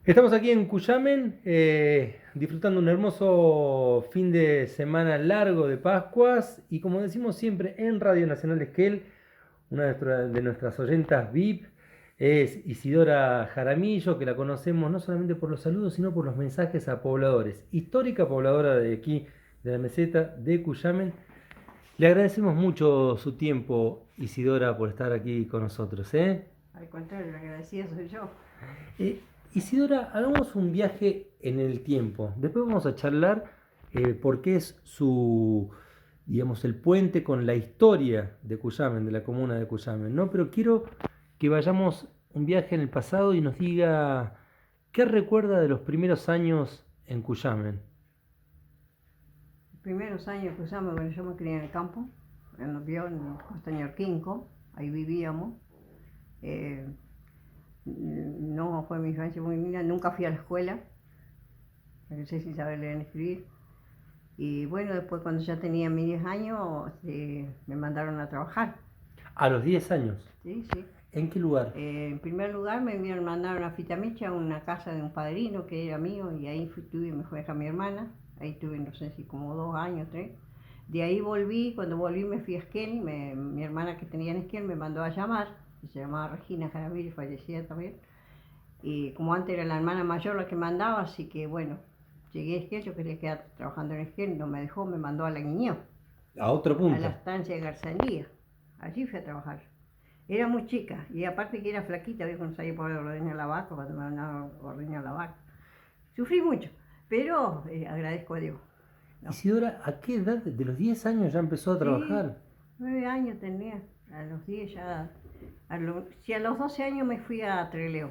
Estamos aquí en Cuyamen, disfrutando un hermoso fin de semana largo de Pascuas y como decimos siempre en Radio Nacional Esquel, una de nuestras oyentas VIP es Isidora Jaramillo, que la conocemos no solamente por los saludos, sino por los mensajes a pobladores. Histórica pobladora de aquí, de la meseta de Cuyamen. Le agradecemos mucho su tiempo, Isidora, por estar aquí con nosotros, ¿eh? Al contrario, la agradecida soy yo. Eh, Isidora, hagamos un viaje en el tiempo. Después vamos a charlar por qué es digamos, el puente con la historia de Cuyamen, de la comuna de Cuyamen, ¿no? Pero quiero que vayamos un viaje en el pasado y nos diga qué recuerda de los primeros años en Cuyamen. Los primeros años que usamos, bueno, yo me crié en el campo, en los Bion, en Costa Ñorquinco, ahí vivíamos. Eh, no fue mi infancia muy linda, nunca fui a la escuela, no sé si saber leer ni escribir. Y bueno, después cuando ya tenía mis 10 años, me mandaron a trabajar. A los 10 años. Sí, sí. ¿En qué lugar? En primer lugar mandaron a Fitamicha, a una casa de un padrino que era mío, y ahí me fue a dejar mi hermana. Ahí tuve, no sé si como 2 años, 3. De ahí volví, cuando volví me fui a Esquel, mi hermana que tenía en Esquel me mandó a llamar, que se llamaba Regina Jaramillo, fallecida también. Y como antes era la hermana mayor la que mandaba, así que bueno, llegué a Esquel, yo quería quedar trabajando en Esquel, no me dejó, me mandó a la Guiñó, A otro a la punto. estancia de Garzalía. Allí fui a trabajar. Era muy chica y aparte que era flaquita, había cuando salía por ordeñar la vaca, cuando me mandaban a ordeñar la vaca. Sufrí mucho, pero agradezco a Dios. ¿No? Isidora, ¿a qué edad de los 10 años ya empezó a Sí, trabajar? 9 años tenía, a los 10 ya, si a los 12 años me fui a Treleo.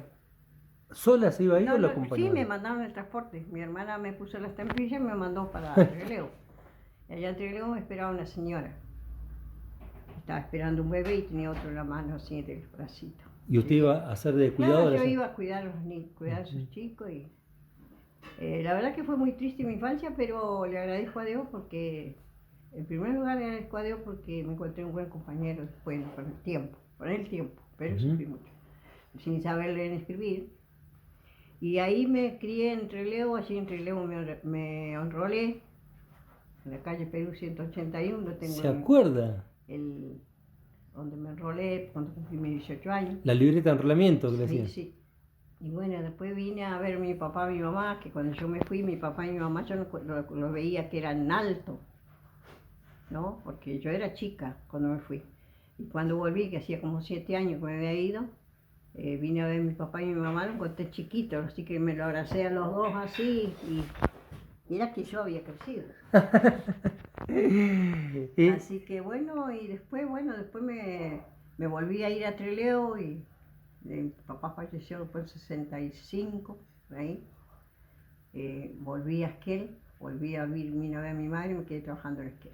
¿Sola se iba ahí No, o la no, sí acompañaban? me mandaron el transporte, mi hermana me puso la estampilla y me mandó para Treleo. Y allá en Treleo me esperaba una señora, estaba esperando un bebé y tenía otro en la mano así del bracito. ¿Y usted Llegué. iba a ser de Claro, cuidadora? yo iba a cuidar cuidar a Ujú. esos chicos y la verdad que fue muy triste mi infancia, pero le agradezco a Dios porque, en primer lugar le agradezco a Dios porque me encontré un buen compañero después, con el tiempo, pero Ujú. sufrí mucho, sin saber leer ni escribir. Y ahí me crié en Trelew, allí en Trelew me enrolé, en la calle Perú 181, tengo ¿Se acuerda? el donde me enrolé cuando cumplí mis 18 años. La libreta de enrolamiento que le Sí, hacían. sí. Y bueno, después vine a ver a mi papá y mi mamá, que cuando yo me fui, mi papá y mi mamá yo lo veía que eran altos, ¿no? Porque yo era chica cuando me fui. Y cuando volví, que hacía como 7 años que me había ido, vine a ver a mi papá y mi mamá, lo encontré chiquito, así que me lo abracé a los dos así, y era que yo había crecido. Y Así que bueno, y después, bueno, después me volví a ir a Trelew y mi papá falleció después del 65, por ahí. Volví a Esquel, volví a vine a ver a mi madre y me quedé trabajando en Esquel.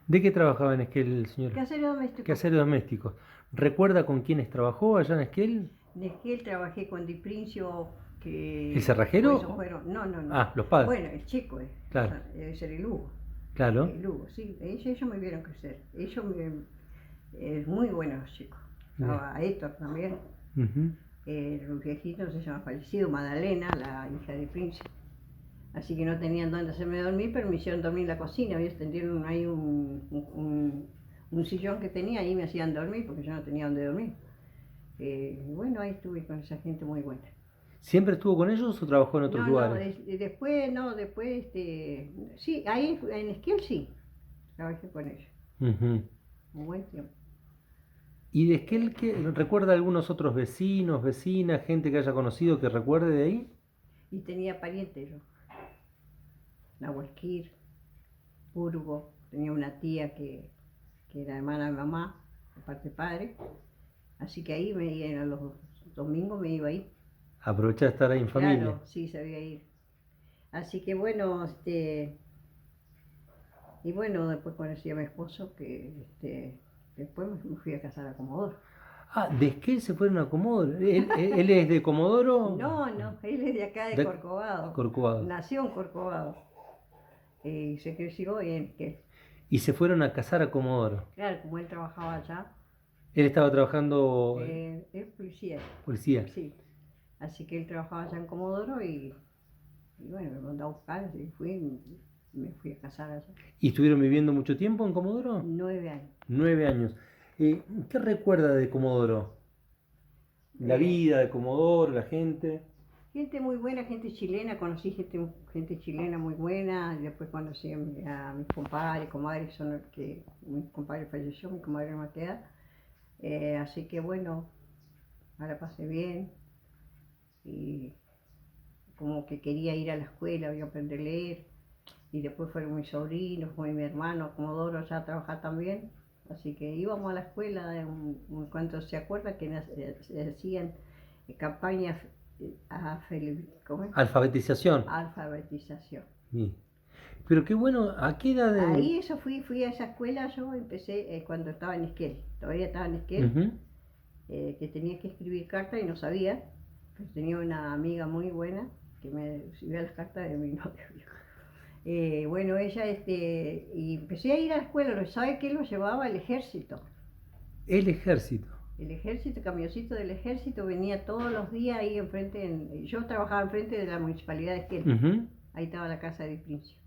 ¿de qué trabajaba en Esquel, señor? Casero doméstico. Quehaceres domésticos. ¿Recuerda con quiénes trabajó allá en Esquel? En Esquel trabajé con Di Princio, ¿El que cerrajero? después ellos fueron, no, no, no. Ah, los padres. Bueno, el chico Claro, debe ser el Hugo. claro. El Hugo, sí, ellos me vieron crecer. Muy buenos los chicos. Bien. A Héctor también. Ujú. El viejito se llama fallecido, Madalena, la hija de Príncipe. Así que no tenían dónde hacerme dormir, pero me hicieron dormir en la cocina. Ellos tendieron ahí un sillón que tenía, ahí me hacían dormir porque yo no tenía dónde dormir. Bueno, ahí estuve con esa gente muy buena. ¿Siempre estuvo con ellos o trabajó en otros No, no, lugares? después, no, después, sí, ahí en Esquel sí, trabajé con ellos, Ujú. un buen tiempo. ¿Y de Esquel recuerda algunos otros vecinos, vecinas, gente que haya conocido que recuerde de ahí? Y tenía parientes yo, Nahuelquir, Burgo, tenía una tía que era hermana de mamá, de parte de padre, así que ahí me iba, los domingos me iba ahí. Aprovechar de estar ahí en familia. Claro, sí, sabía ir. Así que bueno, y bueno, después conocí a mi esposo, después me fui a casar a Comodoro. Ah, de Esquel se fueron a Comodoro. ¿Él es de Comodoro? No, no, él es de acá de De Corcovado, Corcovado. nació en Corcovado y se creció en que, Y se fueron a casar a Comodoro. claro, como él trabajaba allá, Él estaba trabajando es policía, policía. sí. Así que él trabajaba allá en Comodoro y bueno, me mandó a buscar y me fui a casar allá. ¿Y estuvieron viviendo mucho tiempo en Comodoro? 9 años. 9 años. ¿Qué recuerda de Comodoro? La Eh, vida de Comodoro, la gente. Gente muy buena, gente chilena, conocí gente chilena muy buena, y después conocí a mis compadres, comadres, son los que mi compadre falleció, mi comadre no me queda, así que bueno, ahora pasé bien y como que quería ir a la escuela, voy a aprender a leer, y después fueron mis sobrinos, fue mi hermano a Comodoro ya a trabajar también, así que íbamos a la escuela, en cuanto se acuerda que se hacían campañas ¿cómo es? Alfabetización. Alfabetización. Sí. Pero qué bueno, ¿a qué edad Ahí eso fui a esa escuela, yo empecé cuando estaba en Esquel, todavía estaba en Esquel, Ujú. que tenía que escribir cartas y no sabía, pero tenía una amiga muy buena que me escribía las cartas de mi novio. Bueno, ella, y empecé a ir a la escuela, ¿sabe qué? Lo llevaba el ejército. El ejército. El ejército, camioncito del ejército, venía todos los días ahí enfrente, yo trabajaba enfrente de la municipalidad de Esquel, Ujú. ahí estaba la casa de Principio,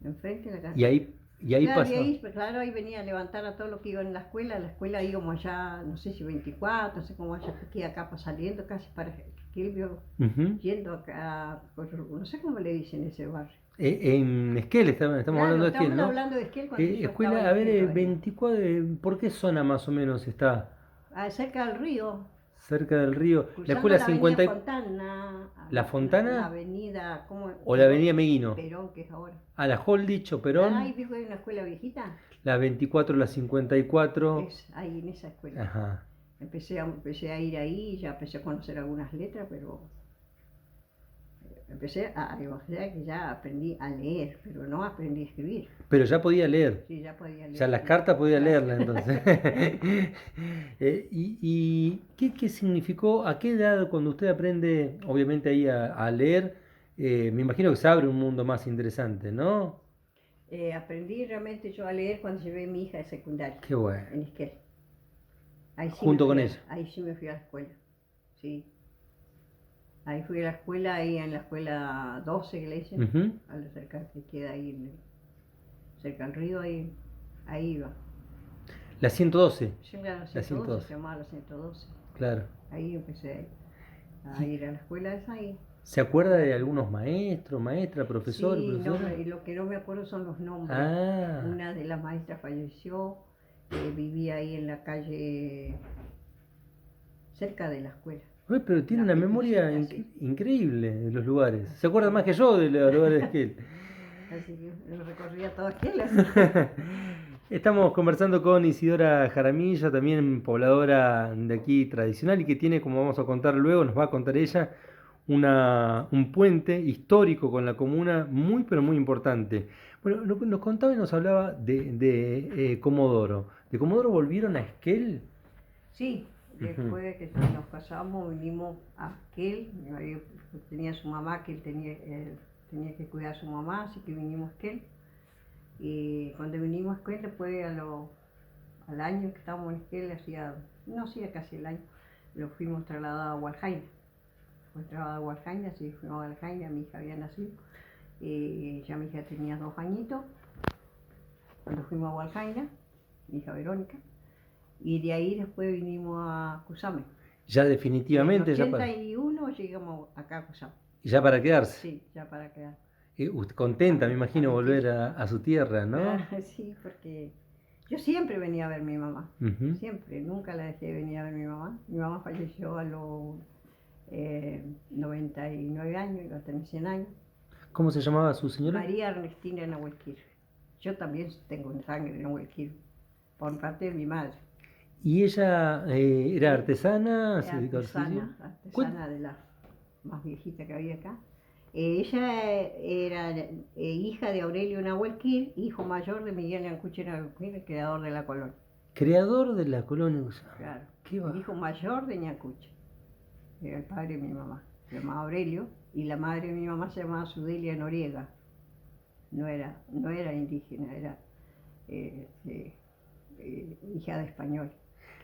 enfrente de la casa. Y ahí Claro, y pasa. ahí, claro, ahí venía a levantar a todos los que iban en la escuela íbamos allá, no sé si 24, no sé cómo allá, aquí acá saliendo casi para Quilvio, Ujú. yendo acá, no sé cómo le dicen ese barrio. En Esquel, estamos hablando Claro, de Esquel, estamos ¿no? hablando de Esquel cuando yo estaba en Escuela, a ver, Esquel todavía. 24, ¿por qué zona más o menos está Cerca del río, cerca del río? La cruzando escuela la avenida 50, Fontana, ¿La la Fontana avenida, ¿cómo? o la avenida Meguino? Perón, que es ahora. A la Holditch o Ahí Perón, dijo que hay una escuela viejita, la 24, la 54. es ahí en esa escuela. Ajá. Empecé a ir ahí, ya empecé a conocer algunas letras, pero empecé o sea que ya aprendí a leer, pero no aprendí a escribir. Pero ya podía leer. Sí, ya podía Ya leer, las sí. cartas podía Claro. leerlas entonces. ¿Y qué significó, a qué edad cuando usted aprende, obviamente ahí a leer, me imagino que se abre un mundo más interesante, ¿no? Aprendí realmente yo a leer cuando llevé a mi hija de secundaria, Qué bueno. en Esquel. Junto con ella. Ahí sí me fui a la escuela, sí. Ahí fui a la escuela, ahí en la escuela 12 que le dicen, Ujú. a la cerca que queda ahí cerca del río, ahí iba. La 112. Yo era la La 112, 112. se llamaba la 112. Claro. Ahí empecé a ¿Y ir a la escuela esa ahí. se acuerda de algunos maestros, maestra, profesor, Sí, profesora? y lo que no me acuerdo son los nombres. Ah, Una de las maestras falleció, vivía ahí en la calle cerca de la escuela, uy, pero tiene la una memoria Peticita, sí. increíble de los lugares. Se acuerda Sí. más que yo de los lugares que él. Así que lo recorría todo aquel. Estamos conversando con Isidora Jaramillo, también pobladora de aquí tradicional y que tiene, como vamos a contar luego, nos va a contar ella, un puente histórico con la comuna muy pero muy importante. Bueno, nos contaba y nos hablaba de Comodoro. ¿De Comodoro volvieron a Esquel? Sí, Ujú. después de que nos casamos vinimos a aquel, mi marido tenía su mamá, que él tenía que cuidar a su mamá, así que vinimos a aquel. Y cuando vinimos a Esquel, después al año que estábamos en Esquel, no hacía casi el año, lo fuimos trasladados a Hualjaina. Fue trasladado a Hualjaina, así fuimos a Hualjaina, mi hija había nacido. Y ya mi hija tenía 2 añitos cuando fuimos a Hualjaina, mi hija Verónica. Y de ahí después vinimos a Cusame. Ya En el definitivamente, 81 llegamos acá a Cusame. ya para quedarse. Sí, ya para quedar. Usted contenta, me imagino, volver Contentísima. a su tierra, ¿no? Sí, porque yo siempre venía a ver a mi mamá. Ujú. Siempre, nunca la dejé de venir a ver a mi mamá. Mi mamá falleció a los 99 años, iba a tener 100 años. ¿Cómo se llamaba su señora? María Ernestina Nahuelquir. Yo también tengo sangre de Nahuelquir, por parte de mi madre. ¿Y ella era artesana? ¿Se dedicaba al oficio? Artesana de la más viejita que había acá. Ella era hija de Aurelio Nahuelquir, hijo mayor de Miguel Ñancuche Nahuelquir, el creador de la colonia. Creador de la colonia. Claro, ¿Qué va? el hijo mayor de Ñancuche, era el padre de mi mamá. Se llamaba Aurelio y la madre de mi mamá se llamaba Sudelia Noriega. No era indígena, era hija de español.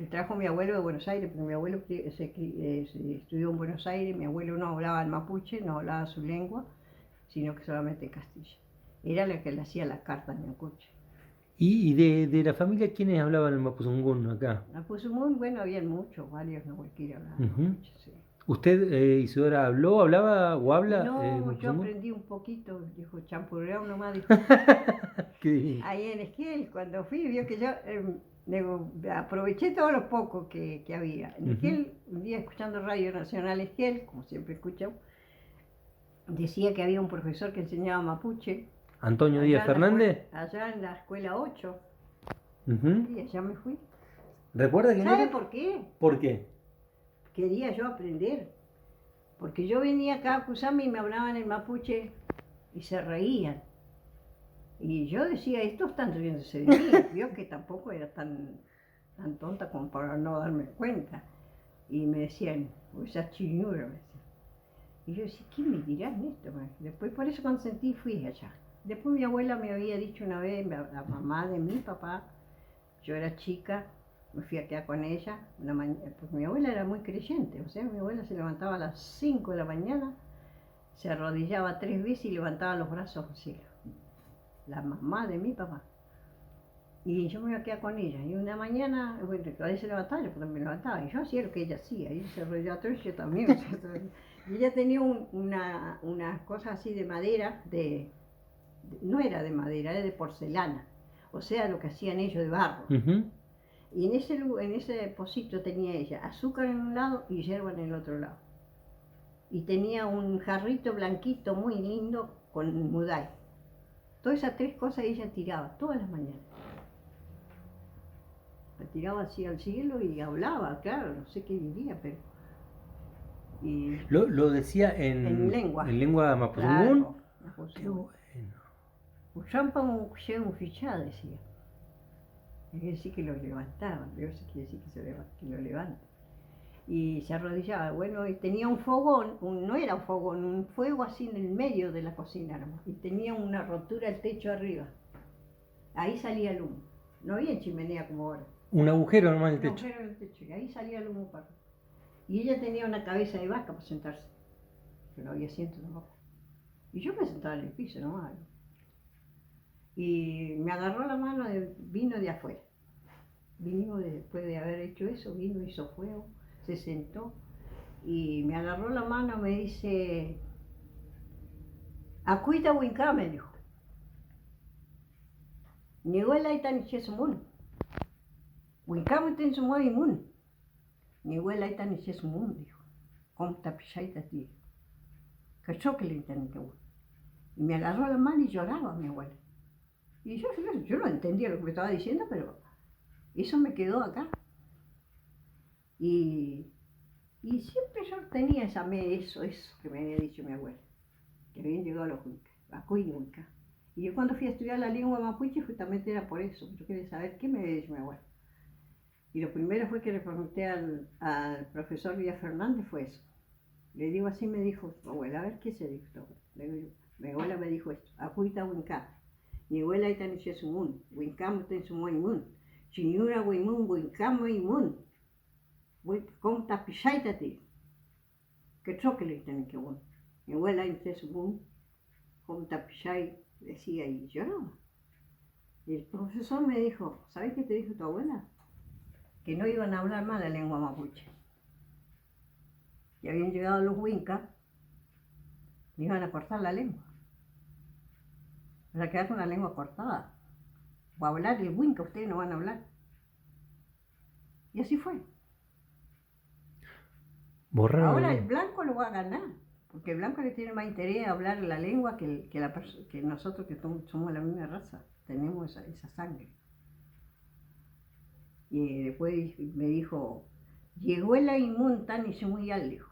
que trajo mi abuelo de Buenos Aires, porque mi abuelo se estudió en Buenos Aires, mi abuelo no hablaba el mapuche, no hablaba su lengua, sino que solamente en Castilla. Era la que le hacía las cartas en mapuche. ¿Y de la familia quiénes hablaban el mapuzungún acá? Mapuzungún, bueno, habían muchos, varios, no cualquiera hablaba Ujú. mapuche, sí. ¿Usted, Isidora, hablaba o habla No, yo mapuzungún? aprendí un poquito, dijo, champurreado nomás, dijo. Qué divino. Ahí en Esquel, cuando fui, vio que yo aproveché todos los pocos que había. En Esquel, un día escuchando Radio Nacional Esquel, como siempre escucho, decía que había un profesor que enseñaba mapuche. ¿Antonio Díaz Fernández? Allá en la escuela 8. Ujú. Y allá me fui. ¿Recuerda quién ¿Sabe era? por qué? ¿Por qué? Quería yo aprender. Porque yo venía acá a Cusami y me hablaban en mapuche y se reían. Y yo decía, estos están riéndose de mí. Vio que tampoco era tan tonta como para no darme cuenta. Y me decían, esa chiñura, me decían. Y yo decía, ¿qué me dirán esto? Después por eso cuando sentí fui allá. Después mi abuela me había dicho una vez, la mamá de mi papá, yo era chica, me fui a quedar con ella, porque mi abuela era muy creyente, o sea, mi abuela se levantaba a las 5 de la mañana, se arrodillaba 3 veces y levantaba los brazos al cielo. La mamá de mi papá. Y yo me iba a quedar con ella. Y una mañana, bueno, a veces se levantaba, yo también me levantaba. Y yo hacía lo que ella hacía. Ella se arrodillaba atrás y yo también. Y ella tenía una cosa así de madera, no era de madera, era de porcelana. O sea, lo que hacían ellos de barro. Ujú. Y en ese pocito tenía ella azúcar en un lado y hierba en el otro lado. Y tenía un jarrito blanquito muy lindo con mudai. Todas esas 3 cosas ella tiraba todas las mañanas. La tiraba así al cielo y hablaba, claro, no sé qué diría, pero... Y Lo decía en lengua. en lengua mapuzungún. Claro, Qué bueno. Ushampa un fichá, decía. Quiere decir que lo levantaban, quiere decir que lo levantan. Y se arrodillaba, bueno, y tenía un fogón, no era un fogón, un fuego así en el medio de la cocina nomás. Y tenía una rotura el techo arriba. Ahí salía el humo. No había chimenea como ahora. Un agujero nomás en el Un techo. agujero en el techo, y ahí salía el humo para arriba. Y ella tenía una cabeza de vaca para sentarse, que no había asiento tampoco. Y yo me sentaba en el piso nomás. Y me agarró la mano, vino de afuera. Vinimos después de haber hecho eso, vino, hizo fuego, se sentó y me agarró la mano, me dice, Acuita Winca, me dijo. Nihuela y tan chesumun. Winca me ten su mun. Nihuela y tan chesumun, dijo. ¿Cómo está pichaita, tío? Que choque le tan que. Y me agarró la mano y lloraba mi abuela. Y yo no entendía lo que me estaba diciendo, pero eso me quedó acá. Y siempre yo tenía eso que me había dicho mi abuela, que habían llegado a los Huicas, a Cuihuica. Y yo cuando fui a estudiar la lengua mapuche justamente era por eso, yo quería saber qué me había dicho mi abuela. Y lo primero fue que le pregunté al profesor Villa Fernández fue eso. Le digo así, me dijo, abuela, a ver qué se dijo. Mi abuela me dijo esto, Acuita Winca. Mi abuela está en Chesumun, Wincam ten su mun, Chiñura Wimun, Wincam Wimun, ¿cómo está pichaita ti? Que choque le tienen que bueno. Mi abuela en Chesumun, ¿cómo está pichai? Decía y lloraba. Y el profesor me dijo, ¿sabes qué te dijo tu abuela? Que no iban a hablar más la lengua mapuche. Y habían llegado los Wincas, me iban a cortar la lengua. O sea, quedar con la lengua cortada. O hablar el Winca, ustedes no van a hablar. Y así fue. Borraron. Ahora el blanco lo va a ganar, porque el blanco le tiene más interés a hablar la lengua que nosotros que somos la misma raza, tenemos esa sangre. Y después me dijo, llegó el inmun tan y se muy al, dijo.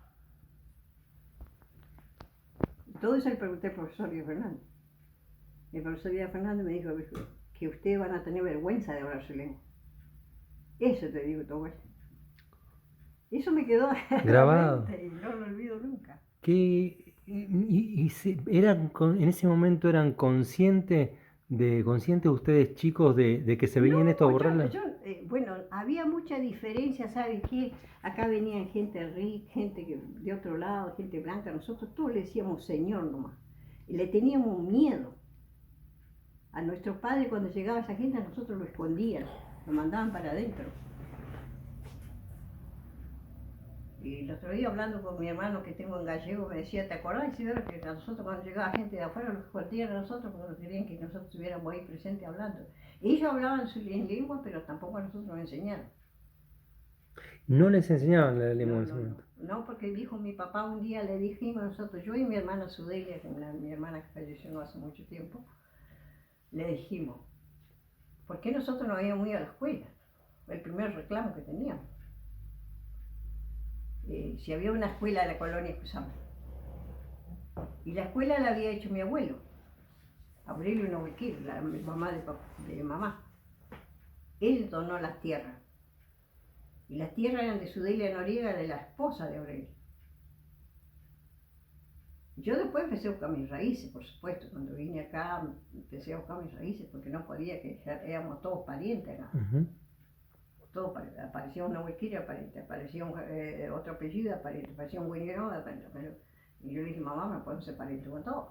Todo eso le pregunté al profesor Díaz Fernández. El profesor Díaz Fernández me dijo que ustedes van a tener vergüenza de hablar su lengua. Eso te digo, todo. Eso me quedó grabado. Y no lo olvido nunca. En ese momento eran conscientes ustedes chicos de que se venían esto a borrarla. Bueno, había mucha diferencia, ¿sabes qué? Acá venían gente rica, de otro lado, gente blanca, nosotros todos le decíamos señor nomás. Y le teníamos miedo. A nuestros padres cuando llegaba esa gente, a nosotros lo escondían, lo mandaban para adentro. Y el otro día hablando con mi hermano que tengo en gallego, me decía, ¿te acordás, Isidoro, que a nosotros cuando llegaba gente de afuera los escondían a nosotros porque no querían que nosotros estuviéramos ahí presentes hablando? Ellos hablaban en lengua, pero tampoco a nosotros nos enseñaron. No les enseñaban la lengua No, en ese no, momento. no, porque dijo mi papá un día, le dijimos nosotros, yo y mi hermana Sudelia, mi hermana que falleció no hace mucho tiempo, le dijimos, ¿por qué nosotros no habíamos ido a la escuela? Fue el primer reclamo que teníamos. Si había una escuela de la colonia Cusama. Y la escuela la había hecho mi abuelo, Aurelio Novequir, la mamá de mamá. Él donó las tierras. Y las tierras eran de Sudelia Noriega, de la esposa de Aurelio. Yo después empecé a buscar mis raíces, por supuesto. Cuando vine acá empecé a buscar mis raíces porque no podía, que éramos todos parientes acá. Todo aparecía un Novequir, aparecía otro apellido, aparecía un Guinero, y yo le dije, mamá, me podemos ser parientes con todos.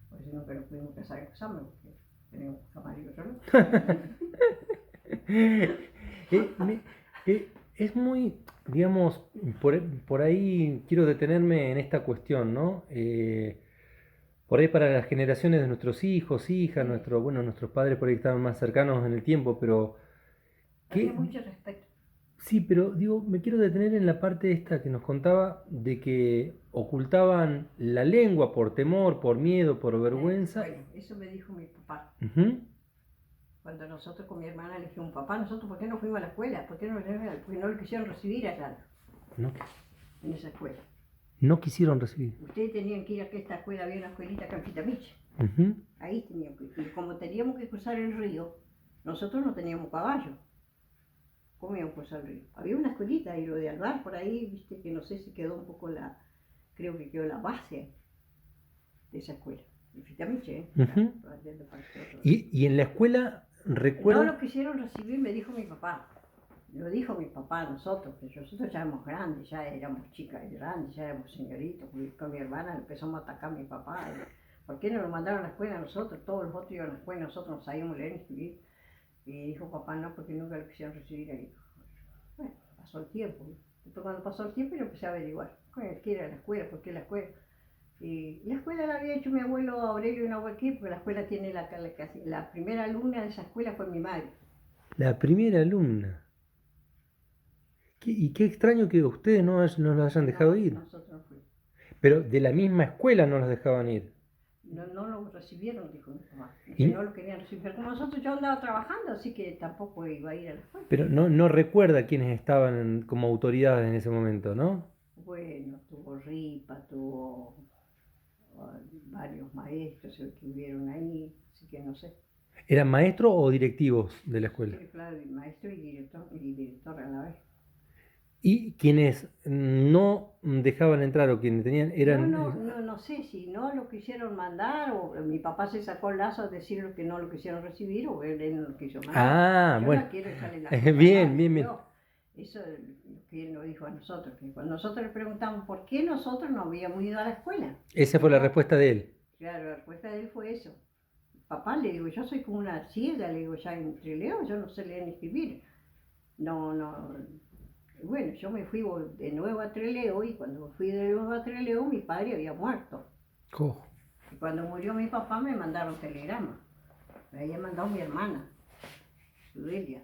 Por eso nunca nos pudimos casar en Cusama, porque teníamos camarillo solo. Es muy, digamos, por ahí quiero detenerme en esta cuestión, ¿no? Por ahí para las generaciones de nuestros hijos, hijas, nuestros padres por ahí estaban más cercanos en el tiempo, pero había mucho respeto. Sí, pero digo, me quiero detener en la parte esta que nos contaba de que ocultaban la lengua por temor, por miedo, por vergüenza. Bueno, eso me dijo mi papá. Cuando nosotros con mi hermana le dijimos, papá, nosotros ¿por qué no fuimos a la escuela? Porque no lo quisieron recibir allá, en esa escuela. No quisieron recibir. Ustedes tenían que ir a esta escuela, había una escuelita acá en Pitamiche. Ahí teníamos que ir. Y como teníamos que cruzar el río, nosotros no teníamos caballo. ¿Cómo íbamos a cruzar el río? Había una escuelita y lo de Alvar por ahí, viste, que no sé si quedó un poco creo que quedó la base de esa escuela. En Pitamiche, Y en la escuela, recuerdo. No lo quisieron recibir, me dijo mi papá. Lo dijo mi papá a nosotros, que nosotros ya éramos grandes, ya éramos chicas grandes, ya éramos señoritos. Con mi hermana empezamos a atacar a mi papá. ¿Por qué no nos mandaron a la escuela a nosotros? Todos los otros iban a la escuela, nosotros no sabíamos leer ni escribir. Y dijo papá, no, porque nunca lo quisieron recibir ahí. Bueno, pasó el tiempo. Después cuando pasó el tiempo yo empecé a averiguar. ¿Qué era la escuela? ¿Por qué la escuela? Y la escuela la había hecho mi abuelo Aurelio Novequir, porque la escuela tiene la primera alumna de esa escuela fue mi madre. La primera alumna. Y qué extraño que ustedes no los hayan dejado ir. Nosotros no fuimos. Pero de la misma escuela no los dejaban ir. No lo recibieron, dijo mi mamá. No lo querían recibir. Pero como nosotros yo andaba trabajando, así que tampoco iba a ir a la escuela. Pero no recuerda quiénes estaban como autoridades en ese momento, ¿no? Bueno, tuvo Ripa, tuvo varios maestros que hubieron ahí, así que no sé. ¿Eran maestros o directivos de la escuela? Sí, claro, maestro y director a la vez. ¿Y quienes no dejaban entrar o quienes tenían eran? No sé si no lo quisieron mandar o mi papá se sacó el lazo a decir que no lo quisieron recibir o él no lo quiso mandar. Yo Bueno. no quiero echarle la Bien. Eso es lo que él nos dijo a nosotros, que cuando nosotros le preguntamos por qué nosotros no habíamos ido a la escuela. Esa fue la respuesta de él. Claro, la respuesta de él fue eso. Papá, le digo, yo soy como una ciega, le digo, ya en Trileo, yo no sé leer ni escribir. No. Bueno, yo me fui de nuevo a Trelew y cuando fui de nuevo a Trelew mi padre había muerto. Y cuando murió mi papá me mandaron telegrama. Me había mandado mi hermana, Sudelia.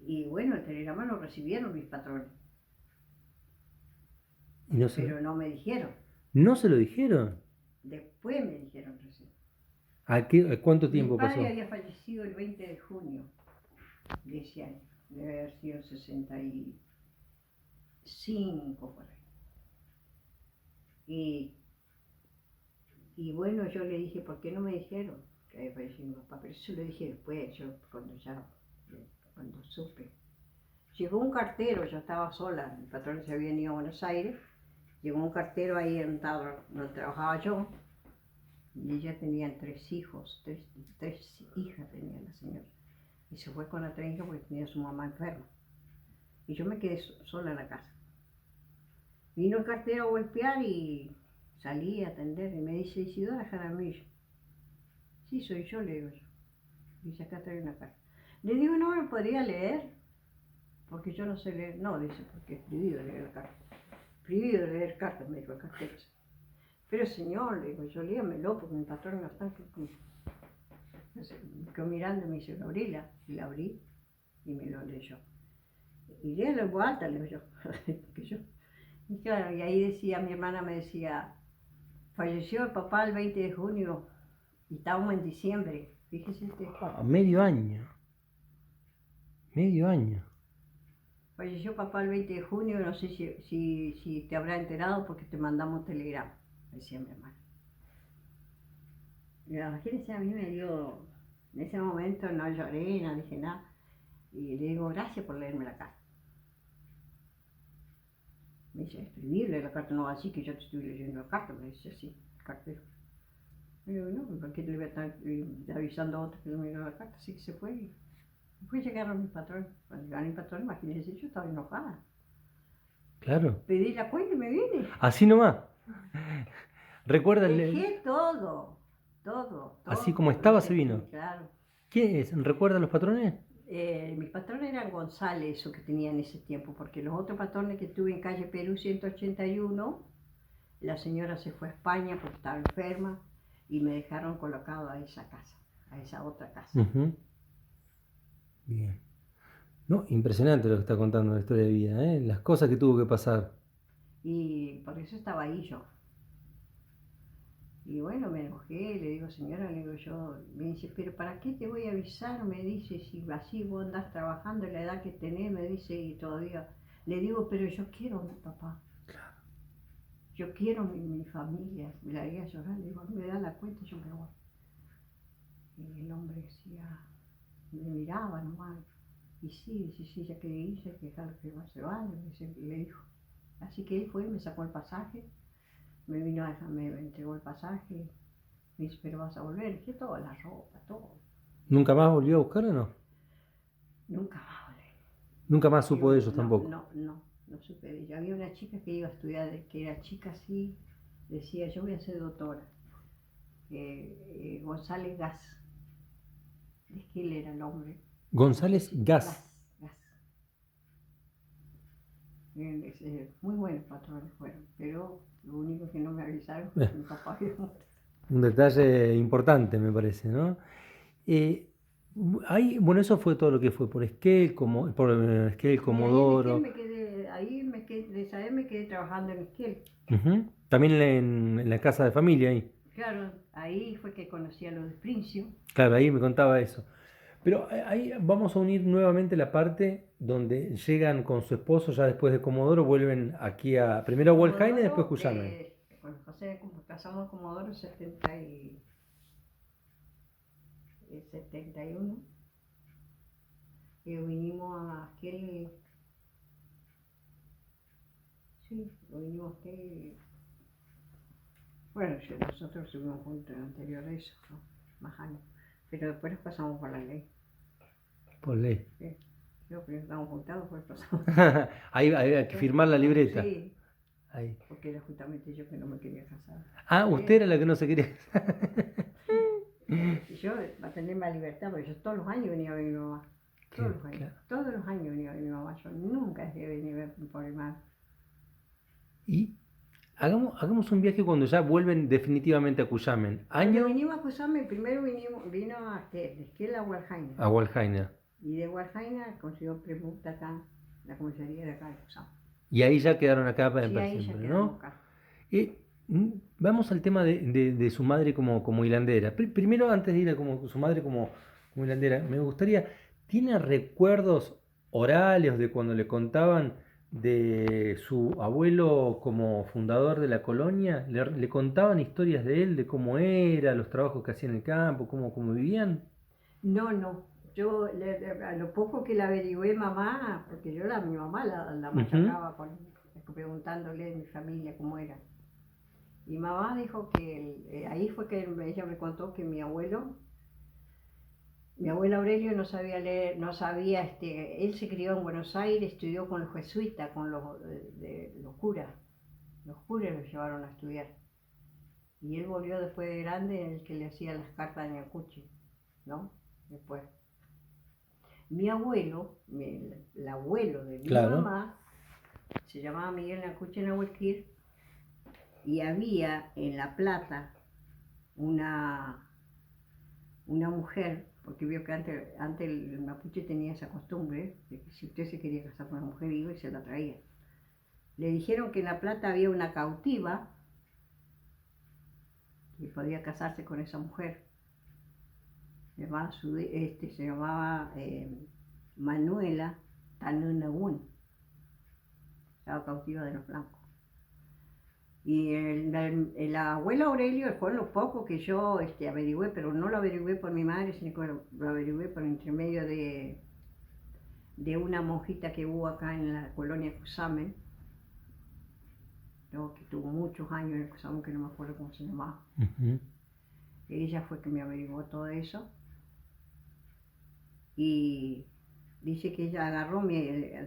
Y bueno, el telegrama lo recibieron mis patrones. Pero no me dijeron. ¿No se lo dijeron? Después me dijeron recién. ¿A cuánto tiempo pasó? Mi padre había fallecido el 20 de junio de ese año. Debe haber sido 65 por ahí. Y bueno, yo le dije, ¿por qué no me dijeron que había fallecido mi papá? Pero eso lo dije después, cuando supe. Llegó un cartero, yo estaba sola, mi patrón se había ido a Buenos Aires. Llegó un cartero ahí donde trabajaba yo. Y ella tenía 3 hijos, tres hijas tenía la señora. y se fue con la otra hija porque tenía a su mamá enferma. Y yo me quedé sola en la casa. Vino el cartero a golpear y salí a atender y me dice, Isidora Jaramillo. Sí, soy yo, le digo yo. Dice, acá trae una carta. Le digo, no me podría leer, porque yo no sé leer. No, dice, porque es prohibido leer la carta. Prohibido leer cartas, me dijo el cartero. Pero señor, le digo, yo léamelo, porque mi patrón no está. Me quedó mirando y me dice, Gabriela, y la abrí y me lo leyó. Y léelo en voz alta, le digo yo, que yo. Y claro, y ahí decía, mi hermana me decía, falleció el papá el 20 de junio y estábamos en diciembre. Fíjese usted. Medio año. Medio año. Falleció papá el 20 de junio, no sé si te habrá enterado porque te mandamos telegrama, decía mi hermana. Y imagínense, a mí me dio, en ese momento no lloré, no dije nada. Y le digo, gracias por leerme la carta. Me dice, escribirle la carta, no va así que yo te estoy leyendo la carta, me dice así, el cartero. Y digo, no, ¿por qué le voy a estar avisando a otro que no me dio la carta? Así que se fue. Y después llegaron mis patrones. Cuando llegaron mis patrones, imagínense, yo estaba enojada. Claro. Pedí la cuenta y me vine. Así nomás. Recuerda, Dejé todo. Así como estaba se vino. Claro. ¿Quién es? ¿Recuerda los patrones? Mis patrones eran González, eso que tenía en ese tiempo, porque los otros patrones que tuve en calle Perú 181, la señora se fue a España porque estaba enferma y me dejaron colocado a esa casa, a esa otra casa. Bien. No, impresionante lo que está contando la historia de vida, ¿eh? Las cosas que tuvo que pasar. Y por eso estaba ahí yo. Y bueno, me enojé, le digo, señora, le digo yo, me dice, pero ¿para qué te voy a avisar? Me dice, si así vos andás trabajando, la edad que tenés, me dice, y todavía, le digo, pero yo quiero a mi papá. Claro. Yo quiero mi familia. Me la iba a llorar, le digo, me da la cuenta, yo me voy. Y el hombre decía, me miraba nomás, y sí, ya que dice, que dejar que se vaya, le dijo. Así que él fue, me sacó el pasaje. Me vino a dejar, me entregó el pasaje, me dice, pero vas a volver, dije, toda la ropa, todo. ¿Nunca más volvió a buscar o no? Nunca más volví. Nunca más supo de ellos tampoco. No supe de ella. Había una chica que iba a estudiar, que era chica así, decía, yo voy a ser doctora. González Gas, es que él era el hombre. González Gas. Muy buenos patrones fueron, pero lo único que no me avisaron fue que mi papá había muerto. Un detalle importante, me parece, ¿no? Bueno, eso fue todo lo que fue por Esquel, Comodoro. Ahí me quedé trabajando en Esquel. También en la casa de familia ahí. Claro, ahí fue que conocí a los de Princio. Claro, ahí me contaba eso. Pero ahí vamos a unir nuevamente la parte donde llegan con su esposo, ya después de Comodoro, vuelven aquí primero a Hualjaine y después Cuyamen. Con José casamos en Comodoro en 71. Y vinimos a aquel. Sí, vinimos a aquel. Bueno, nosotros estuvimos juntos anterior a eso, ¿no? Más años. Pero después nos pasamos por la ley. Por ley. Sí. Yo primero estábamos juntados, después pasamos. Ahí había que firmar la libreta. Sí. Ahí. Porque era justamente yo que no me quería casar. Ah, usted era la que no se quería casar. Yo, para tener más libertad, porque yo todos los años venía a ver a mi mamá. Todos los años venía a ver a mi mamá. Yo nunca dejé de venir a ver por mi mamá. Y hagamos un viaje cuando ya vuelven definitivamente a Cuyamen. Cuando vinimos a Cuyamen, primero vino a Esquel a Hualjaine. A Hualjaine. Y de Hualjaine consiguió pregunta acá, la comisaría de acá de Cuyamen. Y ahí ya quedaron acá para siempre, ¿no? Vamos al tema de su madre como hilandera. Primero, antes de ir a su madre como hilandera, me gustaría, ¿tiene recuerdos orales de cuando le contaban de su abuelo como fundador de la colonia? ¿Le contaban historias de él, de cómo era, los trabajos que hacía en el campo, cómo vivían? No. Yo, a lo poco que la averigüé mamá, porque yo mi mamá la machacaba preguntándole de mi familia cómo era. Y mamá dijo que ahí fue que ella me contó que mi abuelo Mi abuelo Aurelio no sabía leer, no sabía, él se crió en Buenos Aires, estudió con los jesuitas, con los curas. Los curas lo llevaron a estudiar. Y él volvió después de grande, el que le hacía las cartas de Ñancuchi, ¿no? Después. Mi abuelo, el abuelo de mi Claro. mamá, se llamaba Miguel Ñancuchi Nahuelquir, y había en La Plata una mujer, porque vio que antes el mapuche tenía esa costumbre, de que si usted se quería casar con una mujer iba y se la traía. Le dijeron que en La Plata había una cautiva que podía casarse con esa mujer. Se llamaba Manuela Tanunagún, estaba cautiva de los blancos. Y el abuelo Aurelio fue lo poco que yo averigüé, pero no lo averigüé por mi madre, sino que lo averigüé por intermedio de una monjita que hubo acá en la colonia Cusamen, que tuvo muchos años en el Cusamen, que no me acuerdo cómo se llamaba. Ujú. Ella fue que me averiguó todo eso. Y dice que ella agarró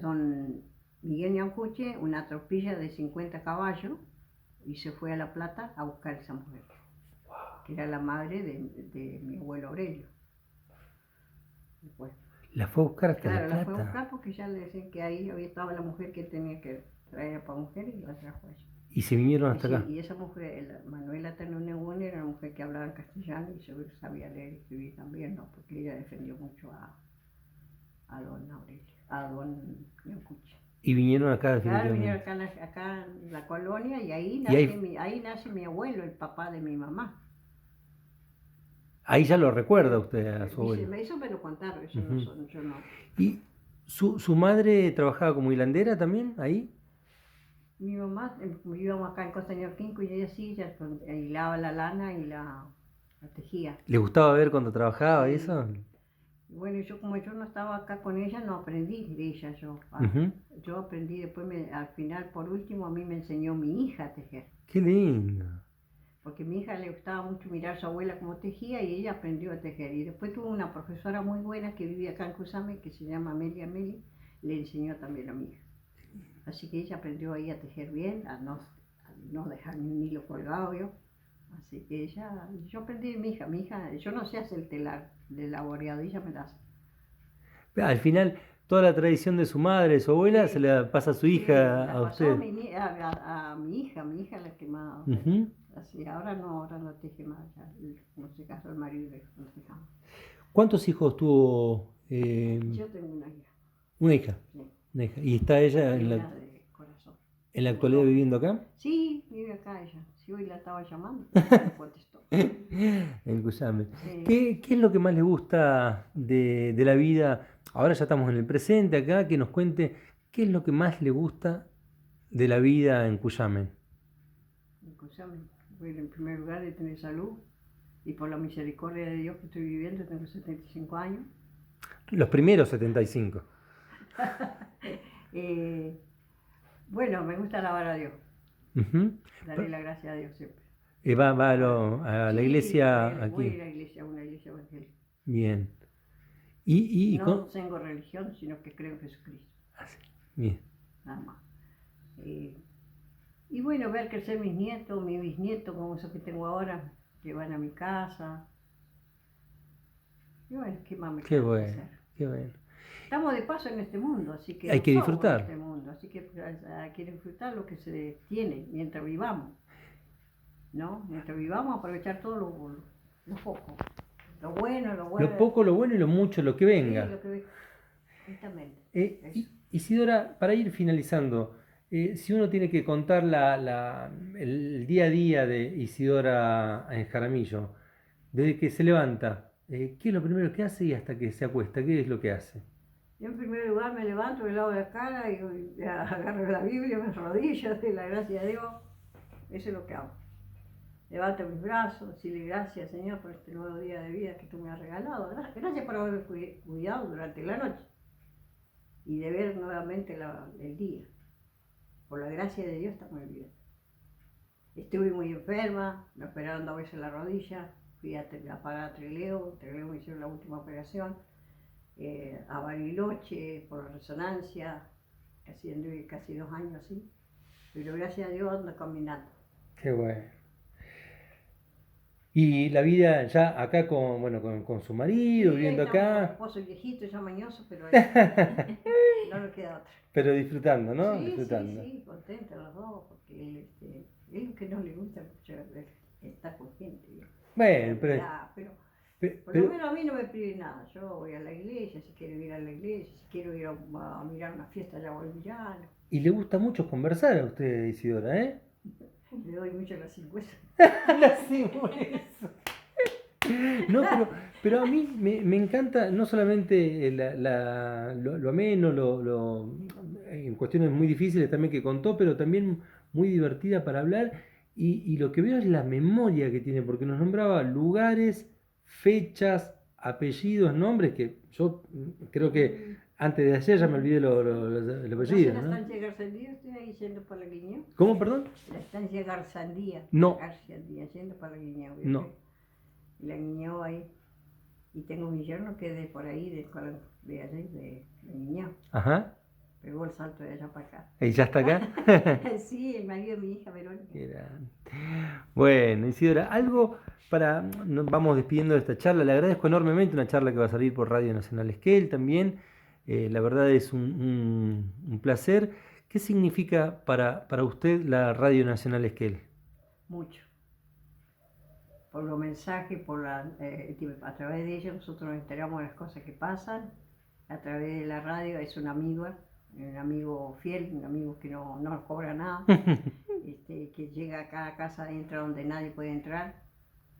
don Miguel Ñancuche una tropilla de 50 caballos y se fue a La Plata a buscar a esa mujer, que era la madre de mi abuelo Aurelio. Después, La fue a buscar hasta claro, La la fue a Plata. buscar porque ya le decían que ahí había estado la mujer que tenía que traer para mujer y la trajo a ella. Y se vinieron Y, hasta sí, acá. y esa mujer, Manuela Tanunegún, era una mujer que hablaba en castellano y seguro sabía leer y escribir también, ¿no? Porque ella defendió mucho a don Aurelio, a don Ñancuchi. Y vinieron acá Claro, vinieron definitivamente. acá en la colonia y Y ahí nace mi abuelo, el papá de mi mamá. ahí ya lo recuerda usted a su Dice, abuelo. eso me lo contaron, eso no Ujú. yo no. ¿Y su madre trabajaba como hilandera también ahí? Mi mamá, vivíamos acá en Costa Ñorquinco y ella sí, hilaba la lana y la tejía. ¿Le gustaba ver cuando trabajaba y Sí. eso? Bueno, como yo no estaba acá con ella, no aprendí de ella yo. Ujú. Yo aprendí después, al final, por último, a mí me enseñó mi hija a tejer. Qué lindo. Porque a mi hija le gustaba mucho mirar a su abuela cómo tejía y ella aprendió a tejer. Y después tuvo una profesora muy buena que vivía acá en Cusame, que se llama Amelia Meli, le enseñó también a mi hija. Así que ella aprendió ahí a tejer bien, a no dejar ni un hilo colgado yo. Así que yo aprendí de mi hija, yo no sé hacer el telar de laboreado, ella me la hace. Al final, toda la tradición de su madre, de su abuela, Sí, se la pasa a su sí, hija, la a pasó usted. a mi hija la que más, Ujú. así, ahora no teje más, ya, como se casó el marido, no tejamos. ¿Cuántos hijos tuvo Yo tengo una hija, una hija? sí, Una hija. ¿Y está ella divina de corazón. en la Tengo actualidad dos. viviendo acá? Sí, vive acá ella. Si hoy la estaba llamando, me contestó. En Cuyame. Sí. ¿Qué es lo que más le gusta de la vida? Ahora ya estamos en el presente acá, que nos cuente qué es lo que más le gusta de la vida en Cuyamen. Escúchame, bueno, en primer lugar de tener salud y por la misericordia de Dios que estoy viviendo, tengo 75 años. Los primeros 75. Eh, bueno, me gusta alabar a Dios, Ujú. darle la gracia a Dios siempre. Va a la Sí, iglesia voy a aquí. ir a la iglesia, a una iglesia evangélica. Bien. No tengo religión, sino que creo en Jesucristo, Ah, sí, bien. nada más. Eh, y bueno, ver crecer mis nietos, mis bisnietos, como esos que tengo ahora, que van a mi casa. Y bueno, ¿qué más me Qué queda que bueno, hacer? qué bueno. Estamos de paso en este mundo, así que Hay no que somos en disfrutar. este mundo, así que hay que disfrutar lo que se tiene mientras vivamos, ¿no? Mientras vivamos, aprovechar todo lo poco, lo bueno, Lo poco, lo bueno y lo mucho, lo que venga. sí, lo que justamente, eso. Isidora, para ir finalizando, si uno tiene que contar el día a día de Isidora en Jaramillo, desde que se levanta, ¿qué es lo primero que hace y hasta que se acuesta? ¿Qué es lo que hace? Yo en primer lugar me levanto, me lavo la cara y agarro la Biblia, me arrodillo, doy la gracia a Dios, eso es lo que hago. Levanto mis brazos, decirle gracias Señor por este nuevo día de vida que tú me has regalado, gracias por haberme cuidado durante la noche y de ver nuevamente el día. Por la gracia de Dios estamos bien. Estuve muy enferma, me operaron 2 veces la rodilla, fui a parar a Trelew me hicieron la última operación, a Bariloche por la resonancia, haciendo casi 2 años así, pero gracias a Dios ando caminando. Qué bueno. Y la vida ya acá con, bueno, con su marido, Sí, viviendo estamos con mi acá, esposo viejito, ya mañoso, pero no nos queda otra. pero disfrutando, ¿no? Sí, Disfrutando. sí, contenta los dos, porque él que no le gusta mucho estar con gente, Bueno, por lo pero, menos a mí no me pide nada. Yo voy a la iglesia, si quiero ir a la iglesia, si quiero ir a mirar una fiesta allá voy a mirarlo. y le gusta mucho conversar a usted, Isidora, ¿eh? Le doy mucho las 50. No, pero a mí me encanta no solamente lo ameno, en cuestiones muy difíciles también que contó, pero también muy divertida para hablar. Y lo que veo es la memoria que tiene, porque nos nombraba lugares, fechas, apellidos, nombres, que yo creo que antes de ayer ya me olvidé el apellido, ¿No? ¿no? La estancia Garzandía, estoy ahí yendo para la Guiñó. ¿Cómo, perdón? La estancia Garzandía. No. Garzandía, yendo para la Guiñó. No. La Guiñó ahí. Y tengo mi yerno que es de por ahí, de allí, de la Guiñó. Ajá. Pegó el salto de allá para acá. ¿Y ya está acá? Sí, el marido de mi hija Verónica. Bueno, Isidora, algo para... Nos vamos despidiendo de esta charla. Le agradezco enormemente, una charla que va a salir por Radio Nacional Esquel también. La verdad es un placer. ¿Qué significa para usted la Radio Nacional Esquel? Mucho. Por los mensajes, a través de ellos nosotros nos enteramos de las cosas que pasan. A través de la radio es un amigo fiel, un amigo que no nos cobra nada, que llega a cada casa, entra donde nadie puede entrar,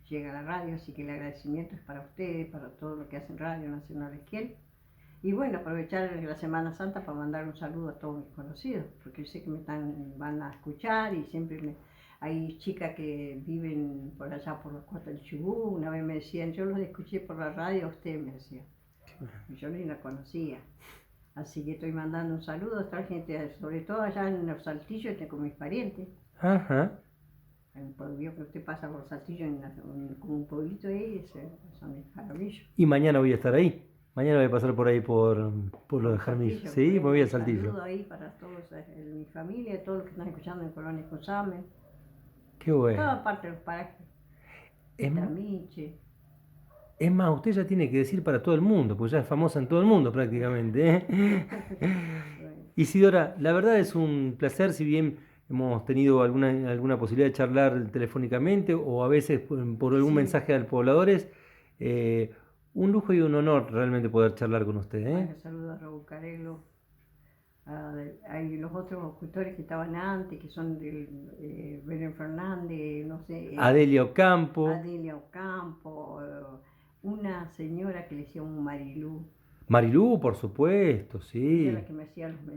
llega a la radio, así que el agradecimiento es para ustedes, para todo lo que hacen Radio Nacional Esquel. Y bueno, aprovechar la Semana Santa para mandar un saludo a todos mis conocidos, porque yo sé que van a escuchar y siempre hay chicas que viven por allá por la costa del Chubut, una vez me decían, yo los escuché por la radio, a usted me decía, y yo ni la conocía. Así que estoy mandando un saludo a esta gente, sobre todo allá en los Saltillos, con mis parientes. Ajá. En el pueblo que usted pasa por los Saltillos, como un pueblito ahí, son mis Jaramillos. Y mañana voy a estar ahí. Mañana voy a pasar por ahí por los de Jaramillo. Sí, me voy al Saltillo. Un saludo ahí para todos, mi familia, todos los que están escuchando en Colonia Cusamen. Qué bueno. Toda parte de los parajes. Tramiche. Es más, usted ya tiene que decir para todo el mundo, porque ya es famosa en todo el mundo prácticamente. Isidora, la verdad es un placer, si bien hemos tenido alguna posibilidad de charlar telefónicamente o a veces por algún mensaje a los pobladores, un lujo y un honor realmente poder charlar con usted. Bueno, saludo a Raúl Carelo, hay los otros locutores que estaban antes, que son Belén Fernández, no sé. Adelia Ocampo. Adelia Ocampo, una señora que le decía un Marilú. Marilú, por supuesto, sí. Ella era la que me hacía los mensajes.